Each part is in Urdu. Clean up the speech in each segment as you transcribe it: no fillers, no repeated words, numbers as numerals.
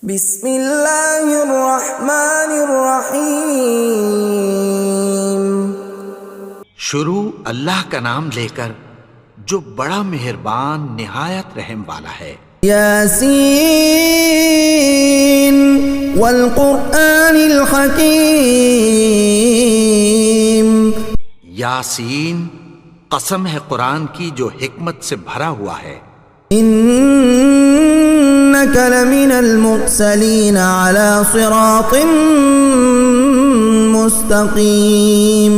بسم اللہ الرحمن الرحیم۔ شروع اللہ کا نام لے کر جو بڑا مہربان نہایت رحم والا ہے۔ یاسین والقرآن الحکیم۔ یاسین، قسم ہے قرآن کی جو حکمت سے بھرا ہوا ہے۔ انک لمن المرسلین علی صراط مستقیم۔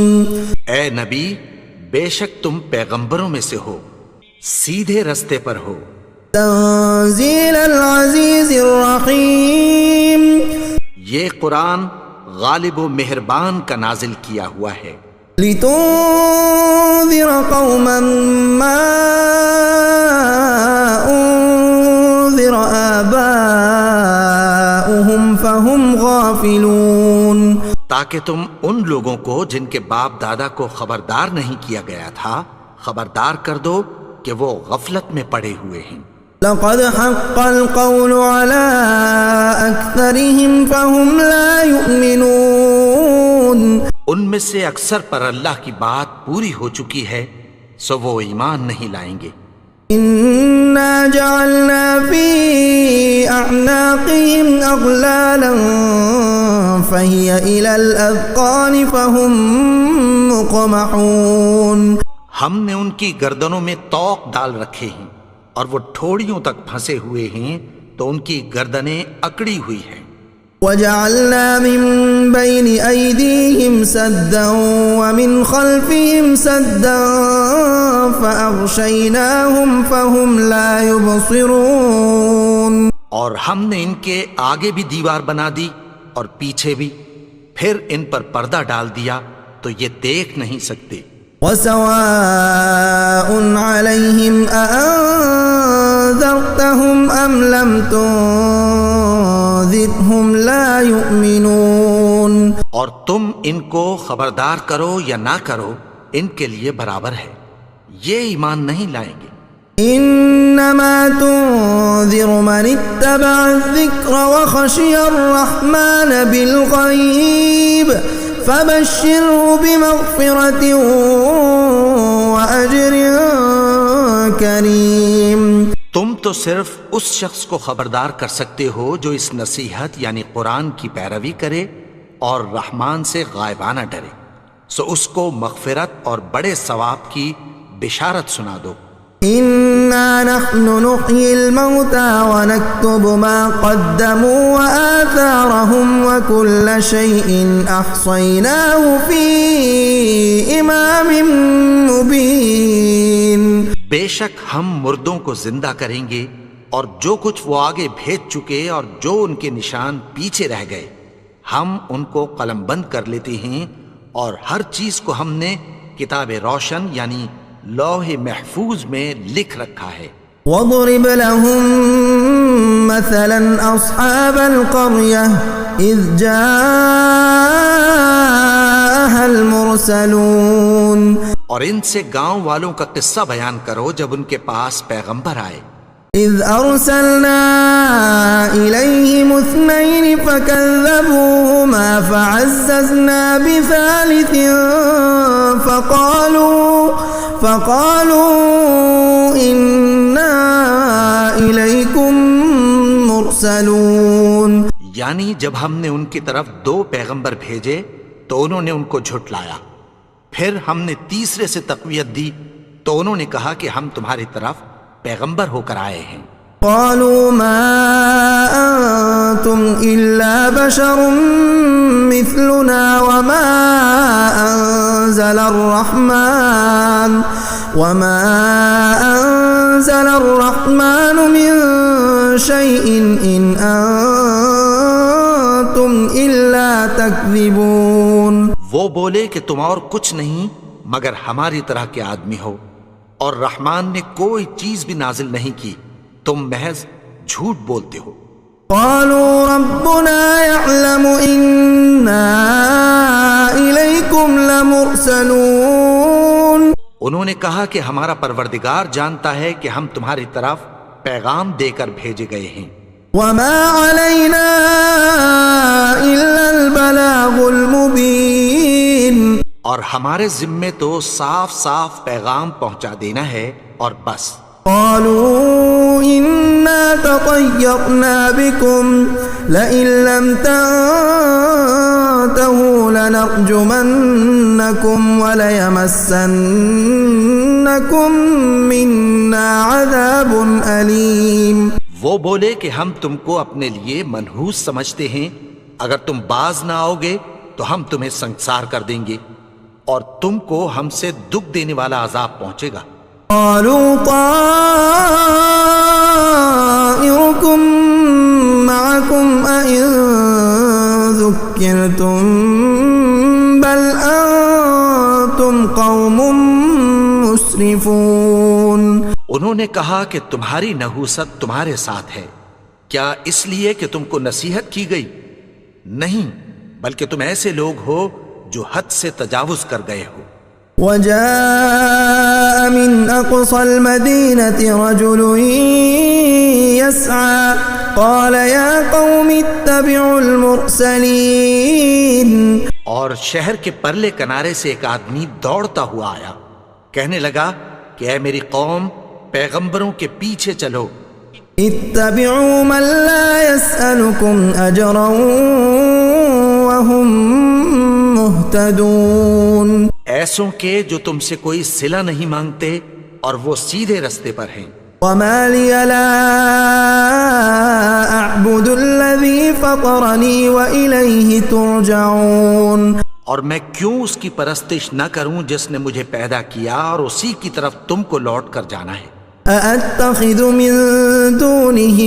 اے نبی، بے شک تم پیغمبروں میں سے ہو، سیدھے رستے پر ہو۔ تنزیل العزیز الرحیم۔ یہ قرآن غالب و مہربان کا نازل کیا ہوا ہے۔ لتنذر قوما ما انذر آباؤهم فهم غافلون۔ تاکہ تم ان لوگوں کو جن کے باپ دادا کو خبردار نہیں کیا گیا تھا خبردار کر دو کہ وہ غفلت میں پڑے ہوئے ہیں۔ لقد حق القول على أكثرهم فهم لا يؤمنون۔ ان میں سے اکثر پر اللہ کی بات پوری ہو چکی ہے سو وہ ایمان نہیں لائیں گے۔ إنا جعلنا في أعناقهم أغلالا فهي إلى الأذقان فهم مقمحون۔ ہم نے ان کی گردنوں میں طوق ڈال رکھے ہیں اور وہ ٹھوڑیوں تک پھنسے ہوئے ہیں تو ان کی گردنیں اکڑی ہوئی ہیں۔ وجعلنا من بين أيديهم سدا ومن خلفهم سدا فأغشيناهم فهم لا يبصرون۔ اور ہم نے ان کے آگے بھی دیوار بنا دی اور پیچھے بھی، پھر ان پر پردہ ڈال دیا تو یہ دیکھ نہیں سکتے۔ وسواء عليهم أأنذرتهم أم لم تنذرهم لا يؤمنون۔ اور تم ان کو خبردار کرو یا نہ کرو ان کے لیے برابر ہے، یہ ایمان نہیں لائیں گے۔ انما تنذر من اتبع الذکر وخشی الرحمن بالغیب فبشره بمغفرة وأجر کریم۔ تم تو صرف اس شخص کو خبردار کر سکتے ہو جو اس نصیحت یعنی قرآن کی پیروی کرے اور رحمان سے غائبانہ ڈرے، سو اس کو مغفرت اور بڑے ثواب کی بشارت سنا دو۔ انا نحن نحيي الموتى ونكتب ما قدموا وآثارهم وكل شيء احصيناه في امام مبين۔ بے شک ہم مردوں کو زندہ کریں گے اور جو کچھ وہ آگے بھیج چکے اور جو ان کے نشان پیچھے رہ گئے ہم ان کو قلم بند کر لیتے ہیں، اور ہر چیز کو ہم نے کتاب روشن یعنی لوح محفوظ میں لکھ رکھا ہے۔ وَاضْرِبْ لَهُم مَّثَلًا أَصْحَابَ الْقَرْيَةِ إِذْ جَاءَهَا الْمُرْسَلُونَ۔ اور ان سے گاؤں والوں کا قصہ بیان کرو جب ان کے پاس پیغمبر آئے۔ إِذْ أَرْسَلْنَا إِلَيْهِمُ اثْنَيْنِ فَكَذَّبُوهُمَا فَعَزَّزْنَا بِثَالِثٍ فَقَالُوا إِنَّا إِلَيْكُمْ مُرْسَلُونَ۔ یعنی جب ہم نے ان کی طرف 2 پیغمبر بھیجے تو انہوں نے ان کو جھٹلایا، پھر ہم نے تیسرے سے تقویت دی تو انہوں نے کہا کہ ہم تمہاری طرف پیغمبر ہو کر آئے ہیں۔ قالوا ما أنتم إلا بشر مثلنا وما أنزل الرحمن من شيء إن أنتم إلا تكذبون۔ وہ بولے کہ تم اور کچھ نہیں مگر ہماری طرح کے آدمی ہو، اور رحمان نے کوئی چیز بھی نازل نہیں کی، تم محض جھوٹ بولتے ہو۔ قالوا ربنا يعلم إنا إليكم لمرسلون۔ انہوں نے کہا کہ ہمارا پروردگار جانتا ہے کہ ہم تمہاری طرف پیغام دے کر بھیجے گئے ہیں۔ وما علينا ہمارے ذمے تو صاف صاف پیغام پہنچا دینا ہے اور بس. قالوا إنا تطيرنا بكم لئن لم تنتهوا لنرجمنكم وليمسنكم منا عذاب أليم. وہ بولے کہ ہم تم کو اپنے لیے منحوس سمجھتے ہیں، اگر تم باز نہ آؤ گے تو ہم تمہیں سنگسار کر دیں گے اور تم کو ہم سے دکھ دینے والا عذاب پہنچے گا. قالوا طائركم معكم أئن ذكرتم بل أنتم قوم مسرفون. انہوں نے کہا کہ تمہاری نحوست تمہارے ساتھ ہے، کیا اس لیے کہ تم کو نصیحت کی گئی؟ نہیں، بلکہ تم ایسے لوگ ہو جو حد سے تجاوز کر گئے ہو. وجاء من أقصى المدينة رجل يسعى قال يا قوم اتبعوا المرسلين. اور شہر کے پرلے کنارے سے ایک آدمی دوڑتا ہوا آیا، کہنے لگا کہ اے میری قوم، پیغمبروں کے پیچھے چلو. اتبعوا من لا يسألكم أجرا وهم مهتدون. ایسوں کے جو تم سے کوئی صلہ نہیں مانگتے اور وہ سیدھے رستے پر ہیں. وما لي لا أعبد الذي فطرني وإليه ترجعون. اور میں کیوں اس کی پرستش نہ کروں جس نے مجھے پیدا کیا اور اسی کی طرف تم کو لوٹ کر جانا ہے. أأتخذ من دونه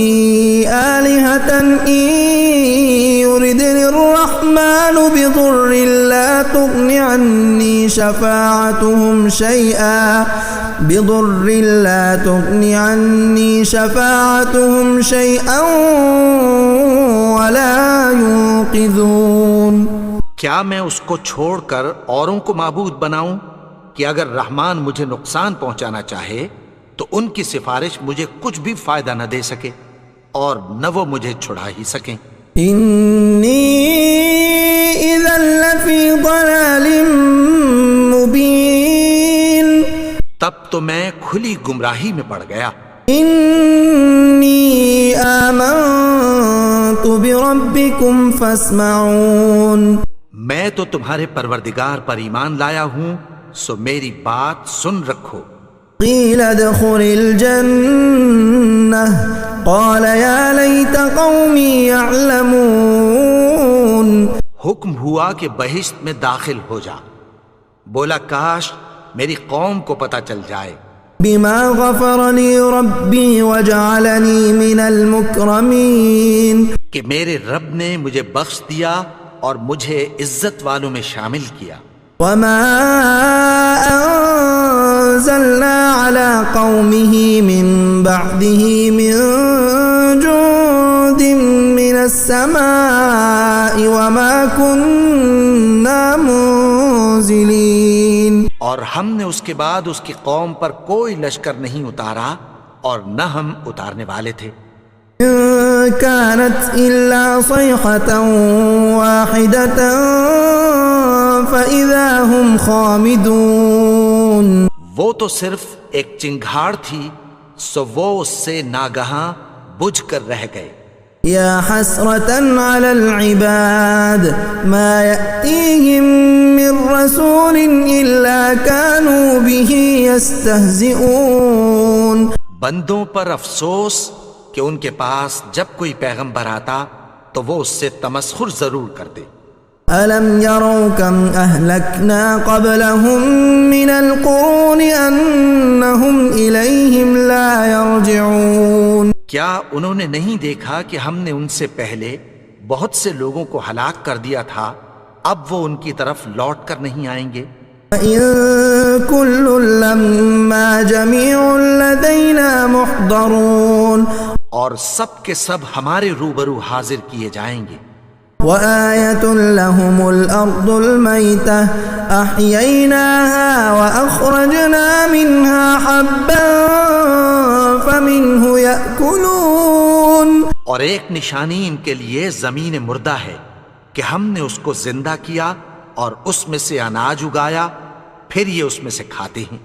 آلهة إن يردني الرحمن بضر لا تغن عني شفاعتهم شيئا ولا ينقذون. کیا میں اس کو چھوڑ کر اوروں کو معبود بناؤں کہ اگر رحمان مجھے نقصان پہنچانا چاہے تو ان کی سفارش مجھے کچھ بھی فائدہ نہ دے سکے اور نہ وہ مجھے چھڑا ہی سکیں. انی اذا لفی ضلال مبین. تب تو میں کھلی گمراہی میں پڑ گیا. انی آمنت بربکم فاسمعون. میں تو تمہارے پروردگار پر ایمان لایا ہوں، سو میری بات سن رکھو. قیل ادخل الجنة قال یا لیت قومی یعلمون. حکم ہوا کہ بہشت میں داخل ہو جا. بولا کاش میری قوم کو پتہ چل جائے. بما غفر لی ربی وجعلنی من المکرمین. کہ میرے رب نے مجھے بخش دیا اور مجھے عزت والوں میں شامل کیا. وما انزلنا على قومه من بعده من جند من السماء وما كنا منزلين. اور ہم نے اس کے بعد اس کی قوم پر کوئی لشکر نہیں اتارا اور نہ ہم اتارنے والے تھے. كانت إلا صيحة واحدة فإذا هم خامدون. وہ تو صرف ایک چنگھاڑ تھی، سو وہ اس سے ناگہاں بجھ کر رہ گئے. یا حسرة على العباد ما يأتيهم من رسول إلا كانوا به يستهزئون. بندوں پر افسوس کہ ان کے پاس جب کوئی پیغمبر آتا تو وہ اس سے تمسخر ضرور کرتے. أَلَمْ يَرَوْا كَمْ أَهْلَكْنَا قَبْلَهُمْ مِنَ الْقُرُونِ أَنَّهُمْ إِلَيْهِمْ لَا يَرْجِعُونَ. کیا انہوں نے نہیں دیکھا کہ ہم نے ان سے پہلے بہت سے لوگوں کو ہلاک کر دیا تھا، اب وہ ان کی طرف لوٹ کر نہیں آئیں گے. إِن كُلٌّ لَّمَّا جَمِيعٌ لَّدَيْنَا مُحْضَرُونَ. اور سب کے سب ہمارے روبرو حاضر کیے جائیں گے. وآية لهم الأرض الميتة أحييناها وأخرجنا منها حبا فمنه يأكلون. اور ایک نشانی ان کے لیے زمین مردہ ہے کہ ہم نے اس کو زندہ کیا اور اس میں سے اناج اگایا، پھر یہ اس میں سے کھاتے ہیں۔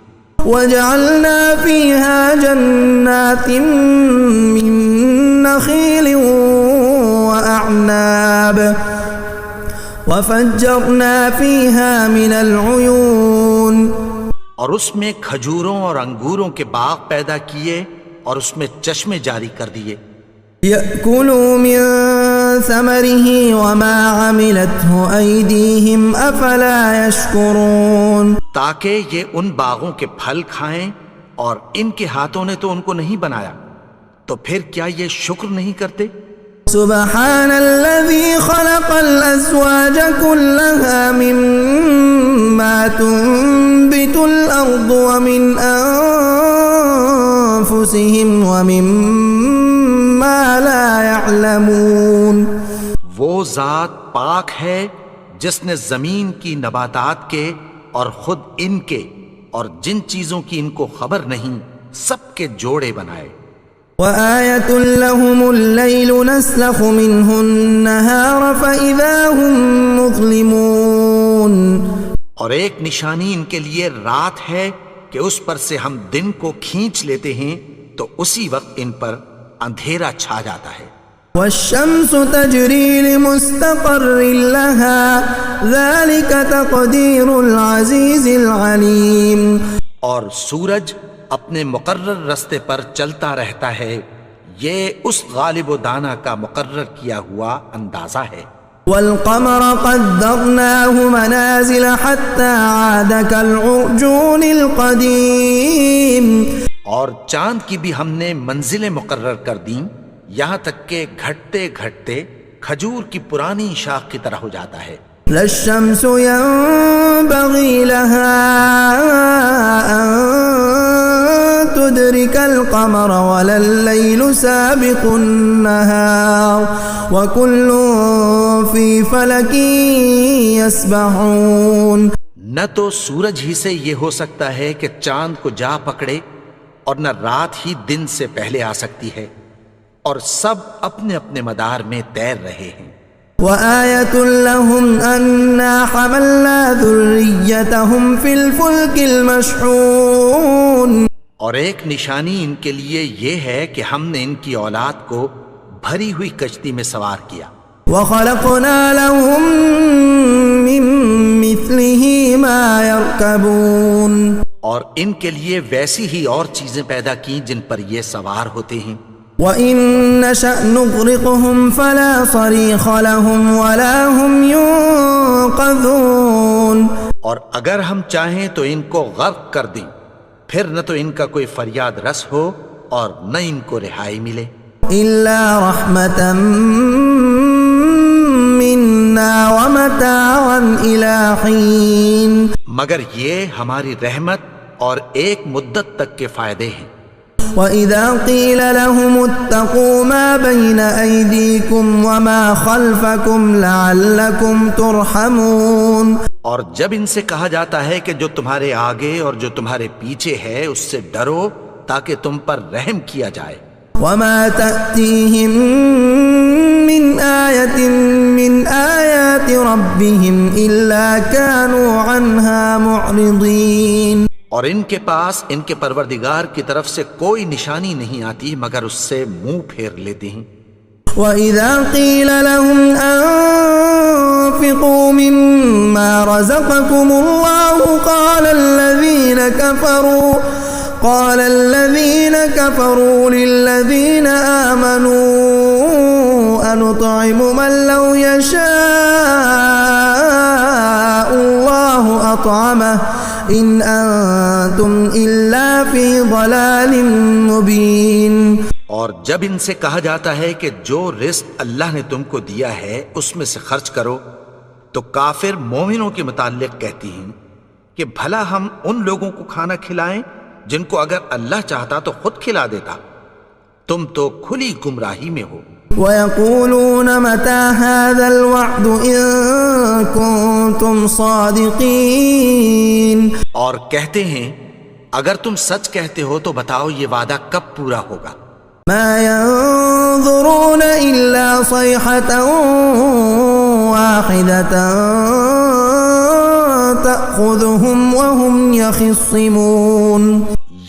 وجعلنا فيها جنات من نخيل وأعناب وفجرنا فيها من العيون، اور اس میں کھجوروں اور انگوروں کے باغ پیدا کیے اور اس میں چشمے جاری کر دیے۔ يأكلوا من ثمره وما عملته أيديهم أفلا يشكرون، تاکہ یہ ان باغوں کے پھل کھائیں، اور ان کے ہاتھوں نے تو ان کو نہیں بنایا، تو پھر کیا یہ شکر نہیں کرتے؟ سبحان الذي خلق الأزواج كلها مما تنبت الأرض ومن أنفسهم ومما لا يعلمون، وہ ذات پاک ہے جس نے زمین کی نباتات کے اور خود ان کے اور جن چیزوں کی ان کو خبر نہیں سب کے جوڑے بنائے۔ وآية لهم الليل نسلخ منه النهار فإذا هم مظلمون، اور ایک نشانی ان کے لیے رات ہے کہ اس پر سے ہم دن کو کھینچ لیتے ہیں تو اسی وقت ان پر اندھیرا چھا جاتا ہے۔ والشمس تجري لمستقر لها ذلك تقدير العزيز العليم، اور سورج اپنے مقرر رستے پر چلتا رہتا ہے، یہ اس غالب و دانا کا مقرر کیا ہوا اندازہ ہے۔ والقمر قدرناه منازل حتى عاد كالعرجون القديم، اور چاند کی بھی ہم نے منزلیں مقرر کر دیں، یہاں تک کہ گھٹتے گھٹتے کھجور کی پرانی شاخ کی طرح ہو جاتا ہے۔ لا الشمس ينبغي لها أن تدرك القمر ولا الليل سابق النهار وكل في فلك يسبحون، نہ تو سورج ہی سے یہ ہو سکتا ہے کہ چاند کو جا پکڑے، اور نہ رات ہی دن سے پہلے آ سکتی ہے، اور سب اپنے اپنے مدار میں تیر رہے ہیں۔ وآية لهم أنا حملنا ذريتهم في الفلك المشحون، اور ایک نشانی ان کے لیے یہ ہے کہ ہم نے ان کی اولاد کو بھری ہوئی کشتی میں سوار کیا۔ وخلقنا لهم من مثله ما يركبون، اور ان کے لیے ویسی ہی اور چیزیں پیدا کی جن پر یہ سوار ہوتے ہیں۔ وَإِن نَّشَأْ نُغْرِقْهُمْ فَلَا صَرِيخَ لَهُمْ وَلَا هُمْ يُنقَذُونَ، اور اگر ہم چاہیں تو ان کو غرق کر دیں، پھر نہ تو ان کا کوئی فریاد رس ہو اور نہ ان کو رہائی ملے۔ إِلَّا رَحْمَةً مِّنَّا وَمَتَاعًا إِلَىٰ حِينٍ، مگر یہ ہماری رحمت اور ایک مدت تک کے فائدے ہیں۔ وَإِذَا قِيلَ لَهُمُ اتَّقُوا مَا بَيْنَ أَيْدِيكُمْ وَمَا خَلْفَكُمْ لَعَلَّكُمْ تُرْحَمُونَ، اور جب ان سے کہا جاتا ہے کہ جو تمہارے آگے اور جو تمہارے پیچھے ہے اس سے ڈرو تاکہ تم پر رحم کیا جائے۔ وَمَا تَأْتِيهِم مِّنْ آيَةٍ مِّنْ آيَاتِ رَبِّهِمْ إِلَّا كَانُوا عَنْهَا مُعْرِضِينَ، اور ان کے پاس ان کے پروردگار کی طرف سے کوئی نشانی نہیں آتی مگر اس سے منہ پھیر لیتے ہیں۔ وَإِذَا قِيلَ لَهُمْ أَنفِقُوا مِمَّا رَزَقَكُمُ اللَّهُ قَالَ الَّذِينَ كَفَرُوا لِلَّذِينَ آمَنُوا أَنُطْعِمُ مَن لَّوْ يَشَاءُ اللَّهُ أَطْعَمَهُ إِنْ أَنتُمْ إِلَّا فِي ضَلَالٍ مُّبِينٍ، اور جب ان سے کہا جاتا ہے کہ جو رزق اللہ نے تم کو دیا ہے اس میں سے خرچ کرو، تو کافر مومنوں کے متعلق کہتی ہیں کہ بھلا ہم ان لوگوں کو کھانا کھلائیں جن کو اگر اللہ چاہتا تو خود کھلا دیتا، تم تو کھلی گمراہی میں ہو۔ وَيَقُولُونَ مَتَىٰ هَٰذَا الْوَعْدُ إِن كُنتُمْ صَادِقِينَ، اور کہتے ہیں اگر تم سچ کہتے ہو تو بتاؤ یہ وعدہ کب پورا ہوگا۔ مَا يَنظُرُونَ إِلَّا صَيْحَةً وَاحِدَةً تأخذهم وهم يخصمون.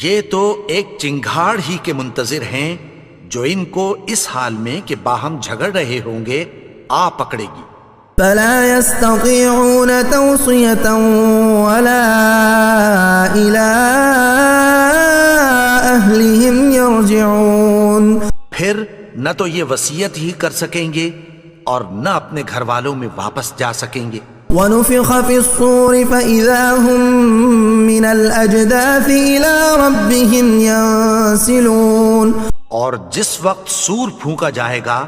یہ تو ایک چنگھاڑ ہی کے منتظر ہیں جو ان کو اس حال میں کہ باہم جھگڑ رہے ہوں گے آ پکڑے گی. فلا يستطيعون توصية ولا إلى أهلهم يرجعون. پھر نہ تو یہ وصیت ہی کر سکیں گے اور نہ اپنے گھر والوں میں واپس جا سکیں گے. ونفخ في الصور فإذا هم من الأجداث إلى ربهم ينسلون. اور جس وقت سور پھونکا جائے گا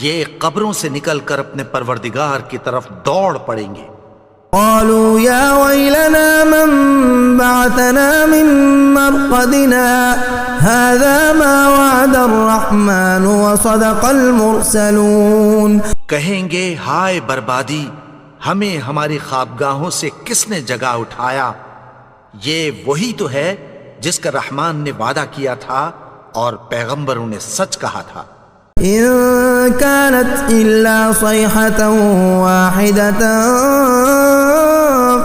یہ قبروں سے نکل کر اپنے پروردگار کی طرف دوڑ پڑیں گے. قالوا يا ويلنا من بعثنا من مرقدنا هذا ما وعد الرحمن وصدق المرسلون. کہیں گے ہائے بربادی، ہمیں ہماری خوابگاہوں سے کس نے جگا اٹھایا؟ یہ وہی تو ہے جس کا رحمان نے وعدہ کیا تھا اور پیغمبروں نے سچ کہا تھا. إن كانت إلا صيحة واحدة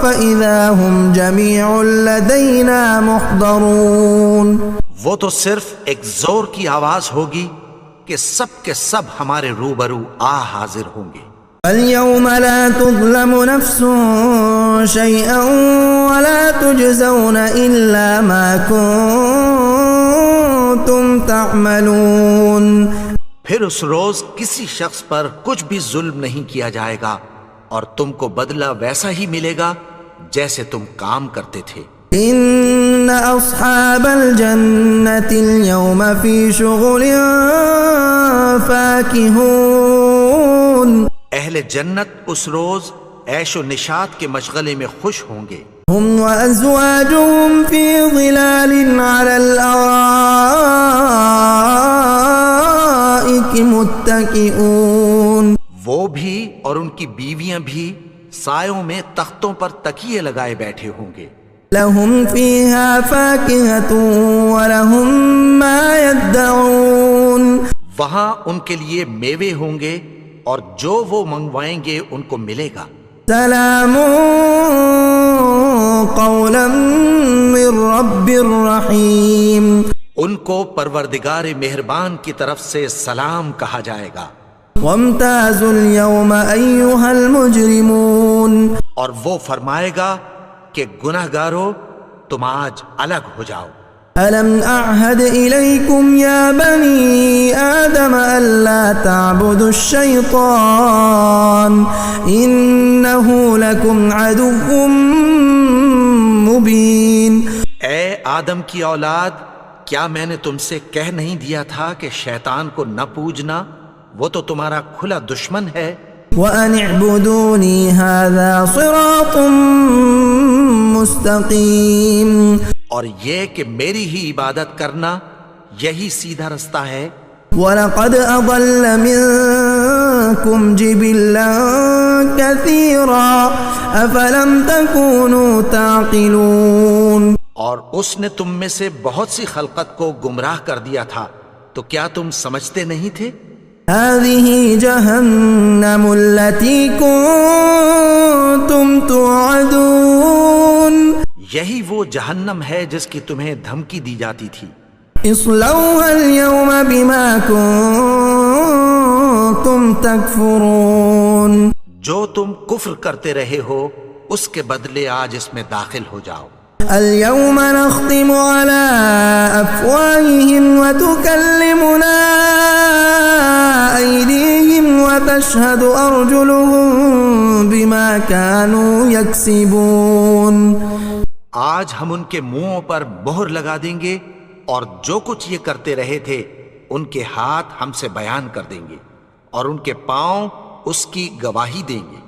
فإذا هم جميع لدينا محضرون. وہ تو صرف ایک زور کی آواز ہوگی کہ سب کے سب ہمارے روبرو آ حاضر ہوں گے. اليوم لا تظلم نفس شيئا ولا تجزون إلا ما كنتم تعملون. پھر اس روز کسی شخص پر کچھ بھی ظلم نہیں کیا جائے گا اور تم کو بدلہ ویسا ہی ملے گا جیسے تم کام کرتے تھے. ان اصحاب الجنة اليوم في شغل فاكهون. اہل جنت اس روز عیش و نشاط کے مشغلے میں خوش ہوں گے. هم وازواجهم في ظلال على الارائك متكئون. وہ بھی اور ان کی بیویاں بھی سایوں میں تختوں پر تکیے لگائے بیٹھے ہوں گے. لهم فيها فاكهة ولهم ما يدعون. وہاں ان کے لیے میوے ہوں گے اور جو وہ منگوائیں گے ان کو ملے گا. سلام قولا من رب الرحیم. ان کو پروردگار مہربان کی طرف سے سلام کہا جائے گا. وامتازوا اليوم ایها المجرمون. اور وہ فرمائے گا کہ گناہگارو تم آج الگ ہو جاؤ. ألم أعهد إليكم يا بني آدم ألا تعبدوا الشيطان إنه لكم عدو مبين. اے آدم کی اولاد، کیا میں نے تم سے کہہ نہیں دیا تھا کہ شیطان کو نہ پوجنا؟ وہ تو تمہارا کھلا دشمن ہے. وأن اعبدوني هذا صراط مستقيم. اور یہ کہ میری ہی عبادت کرنا یہی سیدھا رستہ ہے. وَلَقَدْ أَضَلَّ مِنكُمْ جِبِلًّا كَثِيرًا أَفَلَمْ تَكُونُوا تَعْقِلُونَ. اور اس نے تم میں سے بہت سی خلقت کو گمراہ کر دیا تھا، تو کیا تم سمجھتے نہیں تھے؟ هَذِهِ جَهَنَّمُ الَّتِي كُنتُمْ تُوعَدُونَ. یہی وہ جہنم ہے جس کی تمہیں دھمکی دی جاتی تھی. اصلوها اليوم بما كنتم تكفرون. جو تم کفر کرتے رہے ہو اس کے بدلے آج اس میں داخل ہو جاؤ. اليوم نختم على أفواههم وتكلمنا أيديهم وتشهد أرجلهم بما كانوا يكسبون. آج ہم ان کے منہوں پر مہر لگا دیں گے اور جو کچھ یہ کرتے رہے تھے ان کے ہاتھ ہم سے بیان کر دیں گے اور ان کے پاؤں اس کی گواہی دیں گے.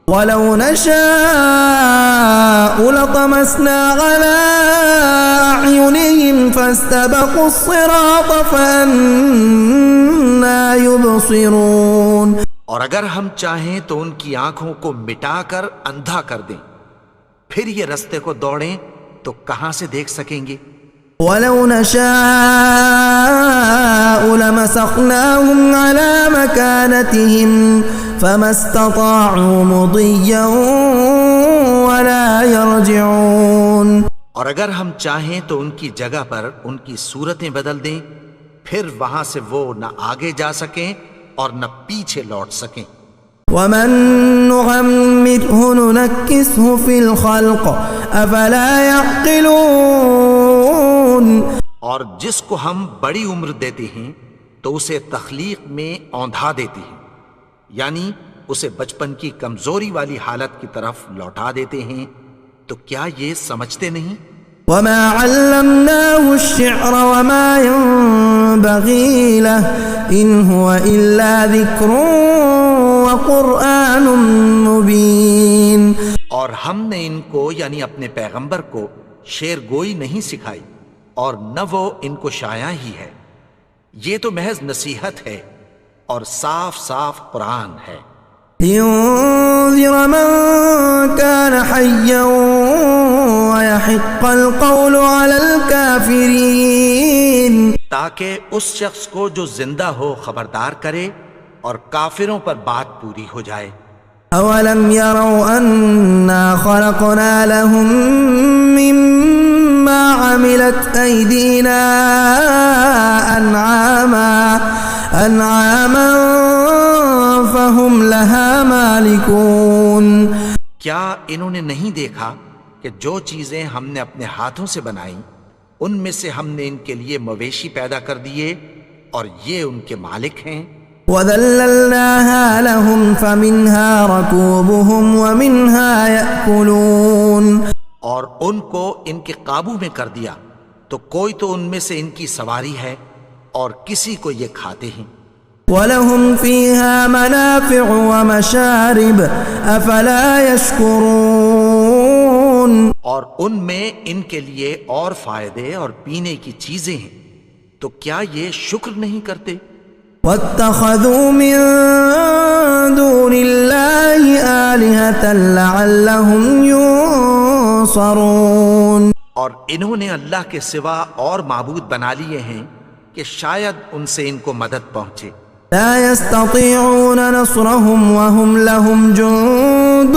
وَلَوْ نَشَاءُ لَطَمَسْنَا عَلَىٰ أَعْيُنِهِمْ فَاسْتَبَقُوا الصِّرَاطَ فَأَنَّىٰ يُبْصِرُونَ. اور اگر ہم چاہیں تو ان کی آنکھوں کو مٹا کر اندھا کر دیں، پھر یہ رستے کو دوڑیں تو کہاں سے دیکھ سکیں گے. وَلَوْ نَشَاءُ لَمَسَخْنَاهُمْ عَلَىٰ مَكَانَتِهِمْ فَمَا اسْتَطَاعُوا مُضِيًّا ولا يرجعون. اور اگر ہم چاہیں تو ان کی جگہ پر ان کی صورتیں بدل دیں، پھر وہاں سے وہ نہ آگے جا سکیں اور نہ پیچھے لوٹ سکیں. ومن نعمره ننكسه في الخلق افلا يعقلون. اور جس کو ہم بڑی عمر دیتے ہیں تو اسے تخلیق میں اوندھا دیتے ہیں، یعنی اسے بچپن کی کمزوری والی حالت کی طرف لوٹا دیتے ہیں. تو کیا یہ سمجھتے نہیں؟ وما علمناه الشعر وما ينبغي له ان هو الا ذكر وقرآن مبين. اور ہم نے ان کو یعنی اپنے پیغمبر کو شعر گوئی نہیں سکھائی اور نہ وہ ان کو شایا ہی ہے، یہ تو محض نصیحت ہے اور صاف صاف قرآن ہے. لينذر من كان حيا ويحق القول على الكافرين. تاکہ اس شخص کو جو زندہ ہو خبردار کرے اور کافروں پر بات پوری ہو جائے. اولم يروا انا خلقنا لهم مما عملت ايدينا انعاما فهم لها مالكون. کیا انہوں نے نہیں دیکھا کہ جو چیزیں ہم نے اپنے ہاتھوں سے بنائیں ان میں سے ہم نے ان کے لیے مویشی پیدا کر دیے اور یہ ان کے مالک ہیں. وَذَلَّلْنَاهَا لَهُمْ فَمِنْهَا رَكُوبُهُمْ وَمِنْهَا يَأْكُلُونَ. اور ان کو ان کے قابو میں کر دیا تو کوئی تو ان میں سے ان کی سواری ہے اور کسی کو یہ کھاتے ہیں. وَلَهُمْ فِيهَا مَنَافِعُ وَمَشَارِبُ أَفَلَا يَشْكُرُونَ. اور ان میں ان کے لیے اور فائدے اور پینے کی چیزیں ہیں، تو کیا یہ شکر نہیں کرتے؟ وَاتَّخَذُوا مِن دُونِ اللَّهِ آلِهَةً لَعَلَّهُمْ يُنصَرُونَ. اور انہوں نے اللہ کے سوا اور معبود بنا لیے ہیں کہ شاید ان سے ان کو مدد پہنچے. لا يستطيعون نصرهم وهم لهم جند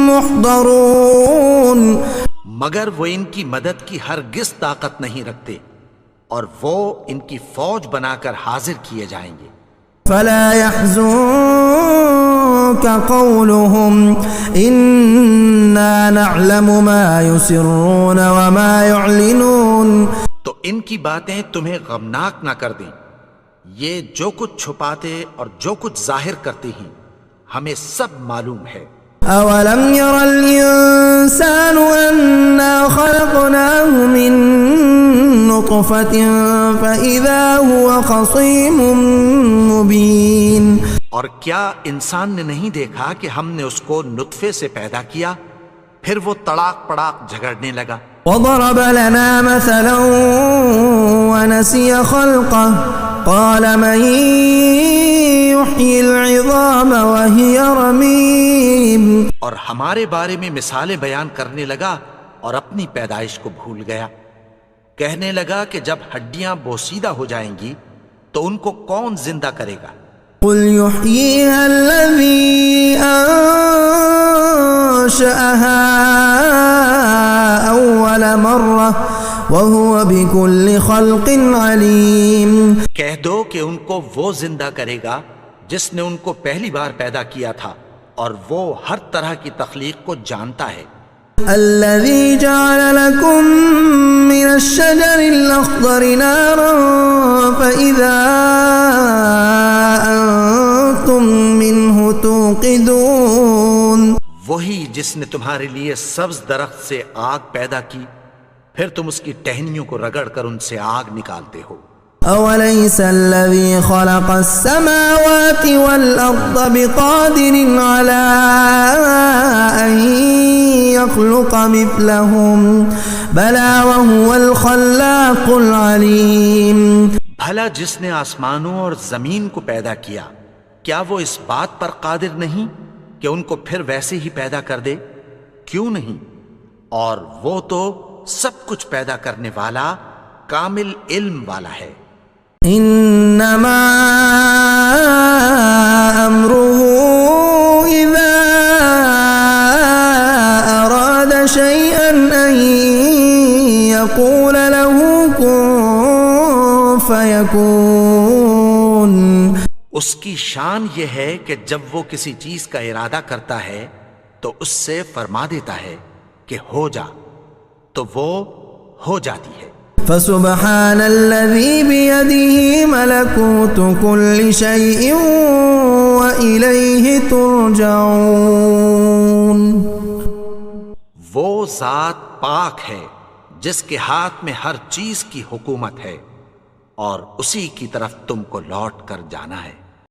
محضرون. مگر وہ ان کی مدد کی ہرگز طاقت نہیں رکھتے اور وہ ان کی فوج بنا کر حاضر کیے جائیں گے. فلا يحزنك قولهم إنا نعلم ما يسرون وما يعلنون. تو ان کی باتیں تمہیں غمناک نہ کر دیں، یہ جو کچھ چھپاتے اور جو کچھ ظاہر کرتے ہیں ہمیں سب معلوم ہے. أولم ير الإنسان أنا خلقناه من نطفة فإذا هو خصيم مبين. اور کیا انسان نے نہیں دیکھا کہ ہم نے اس کو نطفے سے پیدا کیا پھر وہ تڑاک پڑاک جھگڑنے لگا. وضرب لنا مثلا ونسي خلقه قال من يحيي العظام وهي رميم. اور ہمارے بارے میں مثالیں بیان کرنے لگا اور اپنی پیدائش کو بھول گیا. کہنے لگا کہ جب ہڈیاں بوسیدہ ہو جائیں گی تو ان کو کون زندہ کرے گا؟ قل يحييها الذي أنشأها أول مرة وهو بكل خلق عليم. کہہ دو کہ ان کو وہ زندہ کرے گا جس نے ان کو پہلی بار پیدا کیا تھا اور وہ ہر طرح کی تخلیق کو جانتا ہے. الذي جعل لكم من الشجر الأخضر نارا فإذا أنتم منه توقدون. وہی جس نے تمہارے لیے سبز درخت سے آگ پیدا کی پھر تم اس کی ٹہنیوں کو رگڑ کر ان سے آگ نکالتے ہو. أوليس الذي خلق السماوات والأرض بقادر على أن يخلق مثلهم بلى وهو الخلاق العليم. بھلا جس نے آسمانوں اور زمین کو پیدا کیا کیا وہ اس بات پر قادر نہیں کہ ان کو پھر ویسے ہی پیدا کر دے؟ کیوں نہیں؟ اور وہ تو سب کچھ پیدا کرنے والا کامل علم والا ہے. انما امره اذا اراد فيكون اس کی شان یہ ہے کہ جب وہ کسی چیز کا ارادہ کرتا ہے تو اس سے فرما دیتا ہے کہ ہو جا، تو وہ ہو جاتی ہے۔ فسبحان الذي بيده ملكوت كل شيء وإليه ترجعون۔ وہ ذات پاک ہے جس کے ہاتھ میں ہر چیز کی حکومت ہے اور اسی کی طرف تم کو لوٹ کر جانا ہے۔